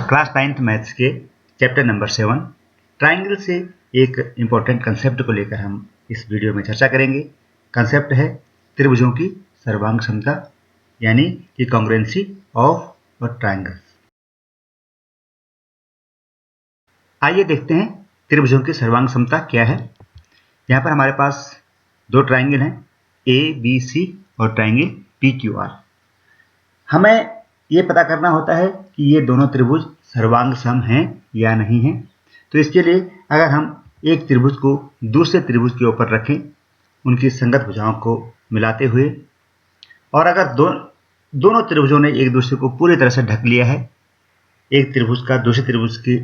Class 9th maths के chapter number 7 triangle से एक इम्पोर्टेंट कंसेप्ट को लेकर हम इस वीडियो में चर्चा करेंगे। कंसेप्ट है त्रिभुजों की सर्वांग क्षमता यानी कि कॉन्ग्रुएंसी ऑफ अ ट्राइंगल। आइए देखते हैं त्रिभुजों की सर्वांग क्षमता क्या है। यहाँ पर हमारे पास दो ट्राइंगल हैं ABC और ट्राइंगल PQR। हमें ये पता करना होता है कि ये दोनों त्रिभुज सर्वांग सम हैं या नहीं हैं। तो इसके लिए अगर हम एक त्रिभुज को दूसरे त्रिभुज के ऊपर रखें उनकी संगत भुजाओं को मिलाते हुए, और अगर दोनों त्रिभुजों ने एक दूसरे को पूरी तरह से ढक लिया है, एक त्रिभुज का दूसरे त्रिभुज के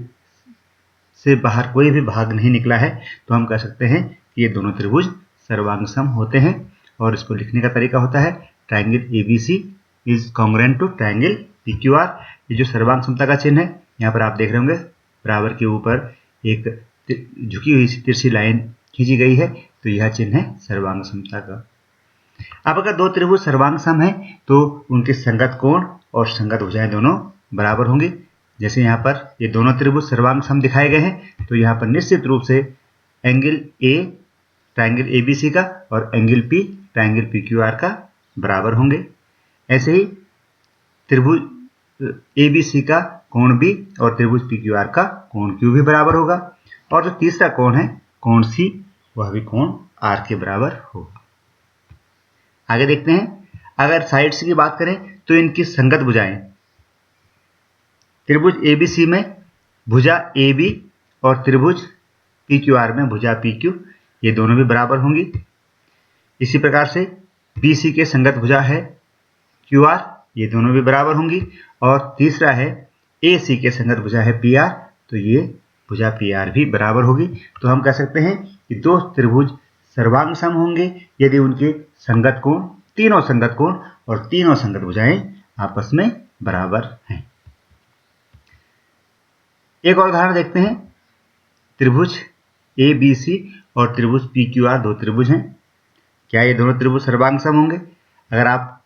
से बाहर कोई भी भाग नहीं निकला है, तो हम कह सकते हैं कि ये दोनों त्रिभुज सर्वांग सम होते हैं। और इसको लिखने का तरीका होता है triangle ABC is congruent to triangle PQR। ये जो सर्वांग समता का चिन्ह है यहाँ पर आप देख रहे होंगे, बराबर के ऊपर एक झुकी हुई तिरछी लाइन खींची गई है, तो यह चिन्ह है सर्वांग समता का। अब अगर दो त्रिभुज सर्वांग सम है तो उनके संगत कोण और संगत भुजाएं दोनों बराबर होंगे। जैसे यहाँ पर ये दोनों त्रिभुज सर्वांग सम दिखाए गए हैं, तो यहाँ पर निश्चित रूप से एंगल A ट्राइंगल ABC का और एंगल P ट्राइंगल PQR का बराबर होंगे। ऐसे ही त्रिभुज ABC का कोण B और त्रिभुज PQR का कोण Q भी बराबर होगा, और जो तीसरा कोण है कोण C वह भी कोण R के बराबर होगा। आगे देखते हैं, अगर साइड्स की बात करें तो इनकी संगत भुजाएं त्रिभुज ABC में भुजा AB और त्रिभुज PQR में भुजा PQ ये दोनों भी बराबर होंगी। इसी प्रकार से BC के संगत भुजा है QR, ये दोनों भी बराबर होंगी। और तीसरा है AC के संगत भुजा है PR, तो ये भुजा PR भी बराबर होगी। तो हम कह सकते हैं कि दो त्रिभुज सर्वांग सम होंगे यदि उनके संगत कोण, तीनों संगत कोण और तीनों संगत भुजाएं आपस में बराबर हैं। एक और उदाहरण देखते हैं, त्रिभुज ABC और त्रिभुज PQR दो त्रिभुज हैं। क्या ये दोनों त्रिभुज सर्वांग सम होंगे? अगर आप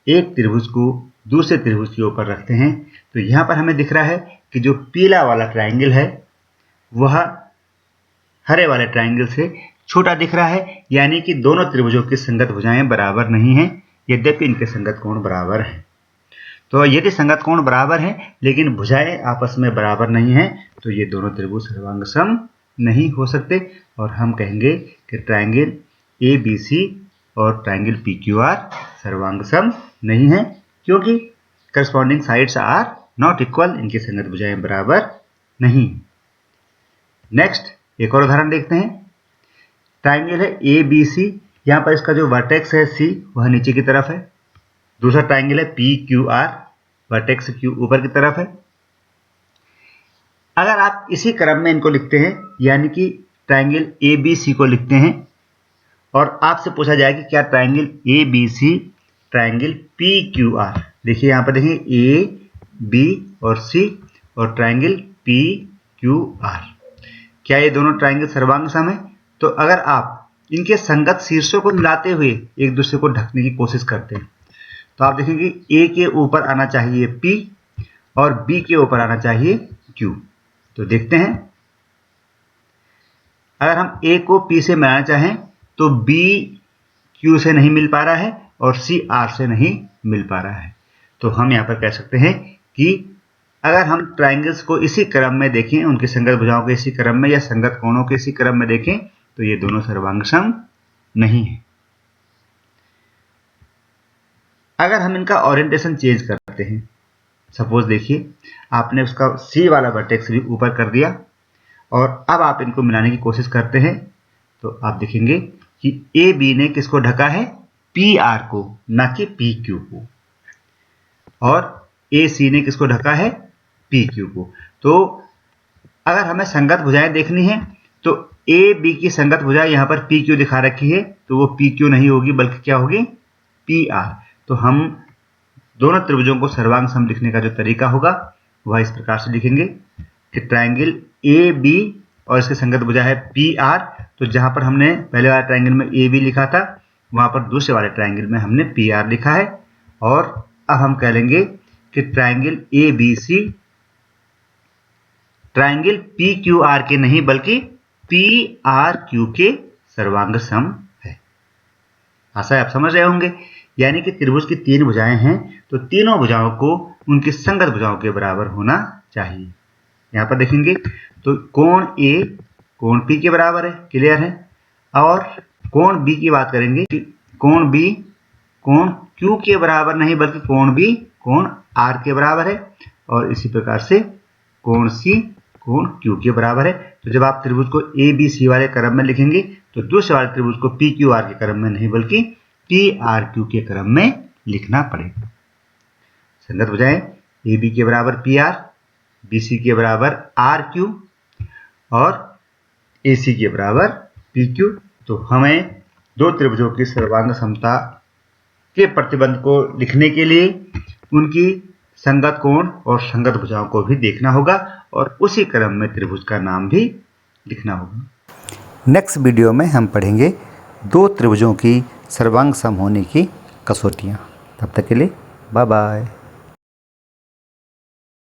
एक त्रिभुज को दूसरे त्रिभुज के ऊपर रखते हैं तो यहाँ पर हमें दिख रहा है कि जो पीला वाला ट्राइंगल है वह हरे वाले ट्राइंगल से छोटा दिख रहा है, यानी कि दोनों त्रिभुजों की संगत भुजाएं बराबर नहीं हैं, यद्यपि इनके संगत कोण बराबर हैं। तो यदि संगत कोण बराबर हैं लेकिन भुजाएं आपस में बराबर नहीं हैं, तो ये दोनों त्रिभुज सर्वांग सम नहीं हो सकते, और हम कहेंगे कि ट्राइंगल ABC और ट्राइंगल PQR सर्वांग सम नहीं है, क्योंकि corresponding sides are not equal, इनकी संगत भुजाएं बराबर नहीं। नेक्स्ट एक और उदाहरण देखते हैं, ट्राइंगल है ABC, यहाँ पर इसका जो वर्टेक्स है C वह नीचे की तरफ है। दूसरा ट्राइंगल है PQR, वर्टेक्स Q ऊपर की तरफ है। अगर आप इसी क्रम में इनको लिखते हैं, यानी कि ट्राइंगल ABC को लिखते हैं, और आपसे पूछा जाए कि क्या ट्राइंगल ABC ट्राइंगल PQR, देखिए यहाँ पर देखिए A B और C और ट्राइंगल PQR, क्या ये दोनों ट्राइंगल सर्वांग सम है? तो अगर आप इनके संगत शीर्षों को मिलाते हुए एक दूसरे को ढकने की कोशिश करते हैं तो आप देखेंगे A के ऊपर आना चाहिए P और B के ऊपर आना चाहिए Q। तो देखते हैं, अगर हम A को P से मिलाना चाहें तो B Q से नहीं मिल पा रहा है और C R से नहीं मिल पा रहा है। तो हम यहाँ पर कह सकते हैं कि अगर हम ट्राइंगल्स को इसी क्रम में देखें, उनकी संगत भुजाओं के इसी क्रम में या संगत कोणों के इसी क्रम में देखें, तो ये दोनों सर्वांग सम नहीं है। अगर हम इनका ओरिएंटेशन चेंज करते हैं, सपोज देखिए आपने उसका C वाला वर्टेक्स भी ऊपर कर दिया और अब आप इनको मिलाने की कोशिश करते हैं, तो आप देखेंगे कि AB ने किसको ढका है? PR को, ना कि PQ को, और AC ने किसको ढका है? PQ को। तो अगर हमें संगत भुजाएं देखनी है तो AB की संगत भुजा यहाँ पर PQ दिखा रखी है, तो वो PQ नहीं होगी बल्कि क्या होगी? PR। तो हम दोनों त्रिभुजों को सर्वांग सम लिखने का जो तरीका होगा वह इस प्रकार से लिखेंगे कि ट्राइंगल AB और इसकी संगत भुजा है PR, तो जहां पर हमने पहले वाले ट्राइंगल में AB लिखा था वहां पर दूसरे वाले ट्राइंगल में हमने PR लिखा है। और अब हम कह लेंगे कि triangle ABC triangle P Q R के नहीं बल्कि पी आर क्यू के सर्वांग सम है। आशा है आप समझ रहे होंगे। यानी कि त्रिभुज की 3 भुजाएं हैं तो तीनों भुजाओं को उनकी संगत भुजाओं के बराबर होना चाहिए। यहां पर देखेंगे तो कोण ए कोण पी के बराबर है, क्लियर है। और कोण बी की बात करेंगे कि कोण बी कोण क्यू के बराबर नहीं बल्कि कोण बी कोण आर के बराबर है। और इसी प्रकार से कोण सी कोण क्यू के बराबर है। तो जब आप त्रिभुज को ए बी सी वाले क्रम में लिखेंगे तो दूसरे वाले त्रिभुज को पी क्यू आर के क्रम में नहीं बल्कि पी आर क्यू के क्रम में लिखना पड़ेगा। संगत भुजाएं ए बी के बराबर पी आर, बी सी के बराबर आर क्यू और ए सी के बराबर पी क्यू। तो हमें दो त्रिभुजों की सर्वांग समता के प्रतिबंध को लिखने के लिए उनकी संगत कोण और संगत भुजाओं को भी देखना होगा और उसी क्रम में त्रिभुज का नाम भी लिखना होगा। नेक्स्ट वीडियो में हम पढ़ेंगे दो त्रिभुजों की सर्वांग सम होने की कसौटियाँ। तब तक के लिए बाय बाय।